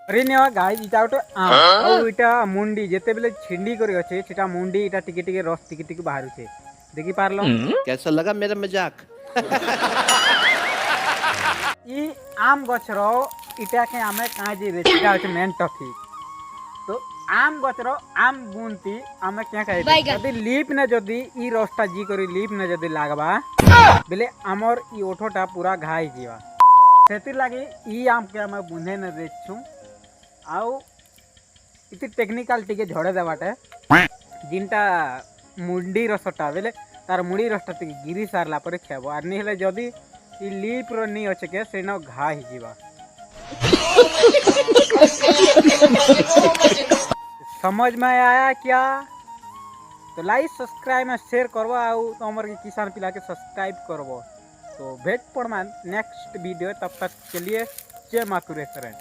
अरे ने गाइस इटा तो आउ इटा मुंडी जेते बेले छिंडी करी अछि सेटा मुंडी इटा टिके टिके रस टिके टिके बाहरु छे देखि पारलो। कैसा लगा मेरा मजाक? ई आम गछरो इटा के आमे काजी रे इटा अछि मेन टॉपिक। तो आम गछरो आम बुनती आमे क्या कहे जदी लीप ने जदी ई रसटा जी करी लीप ने जदी लागबा बेले हमर ई ओठोटा पूरा घाई जीवा सेति लागि ई आम के आमे बुने न देछु आउ इति टेक्निकल टिके झड़े देवाटे जिनटा मुंडी रसटा बेले तार मुड़ी रसटा टिके गिरी सारला परे खेबो आर नहीं हेले जदी ई लीप रो नी अछि के सेनो घा ही जीवा। समझ में आया क्या? तो लाइक सब्सक्राइब में शेयर करबो आउ तमर के किसान पिला के सब्सक्राइब करबो। तो भेट पड़मा नेक्स्ट वीडियो तब तक के लिए जय माँ कुरेश्वर।